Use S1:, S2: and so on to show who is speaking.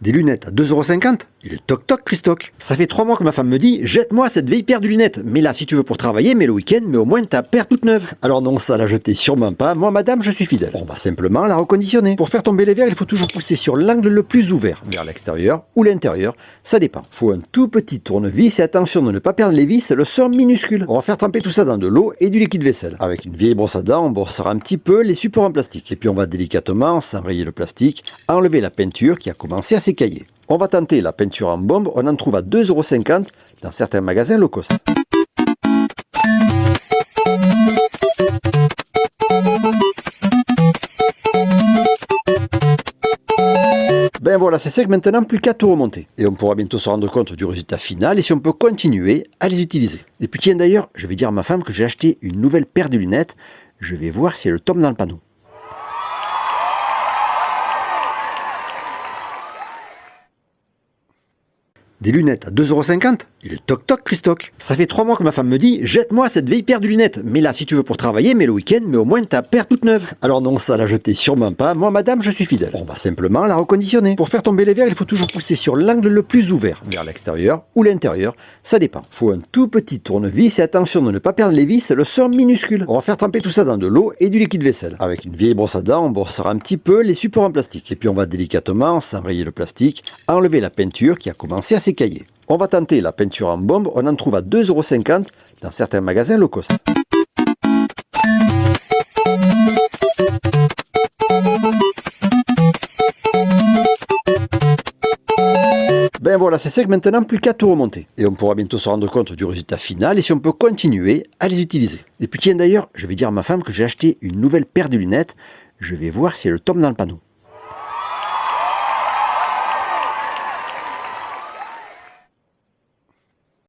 S1: Des lunettes à 2,50 €? Il est toc toc, Christoc. Ça fait 3 mois que ma femme me dit: jette-moi cette vieille paire de lunettes. Mais là, si tu veux pour travailler, mets le week-end, mais au moins ta paire toute neuve. Alors non, ça la jeter sûrement pas. Moi, madame, je suis fidèle. On va simplement la reconditionner. Pour faire tomber les verres, il faut toujours pousser sur l'angle le plus ouvert, vers l'extérieur ou l'intérieur, ça dépend. Faut un tout petit tournevis et attention de ne pas perdre les vis, elles sont minuscules. On va faire tremper tout ça dans de l'eau et du liquide vaisselle. Avec une vieille brosse à dents, on brossera un petit peu les supports en plastique. Et puis on va délicatement, sans rayer le plastique, enlever la peinture qui a commencé à s'écailler. On va tenter la peinture en bombe, on en trouve à 2,50 € dans certains magasins low cost. Ben voilà, c'est sec maintenant, plus qu'à tout remonter. Et on pourra bientôt se rendre compte du résultat final et si on peut continuer à les utiliser. Et puis tiens d'ailleurs, je vais dire à ma femme que j'ai acheté une nouvelle paire de lunettes. Je vais voir si elle tombe dans le panneau. Des lunettes à 2,50 €? Il est toc toc, Christoc. Ça fait 3 mois que ma femme me dit: jette-moi cette vieille paire de lunettes. Mais là, si tu veux pour travailler, mets le week-end, mais au moins ta paire toute neuve. Alors non, ça la jeter sûrement pas. Moi, madame, je suis fidèle. On va simplement la reconditionner. Pour faire tomber les verres, il faut toujours pousser sur l'angle le plus ouvert, vers l'extérieur ou l'intérieur, ça dépend. Faut un tout petit tournevis et attention de ne pas perdre les vis, elles sont minuscules. On va faire tremper tout ça dans de l'eau et du liquide vaisselle. Avec une vieille brosse à dents, on brossera un petit peu les supports en plastique. Et puis on va délicatement, sans rayer le plastique, enlever la peinture qui a commencé à s'écailler. On va tenter la peinture en bombe, on en trouve à 2,50 € dans certains magasins low cost. Ben voilà, c'est sec maintenant, plus qu'à tout remonter. Et on pourra bientôt se rendre compte du résultat final et si on peut continuer à les utiliser. Et puis tiens d'ailleurs, je vais dire à ma femme que j'ai acheté une nouvelle paire de lunettes. Je vais voir si elle tombe dans le panneau.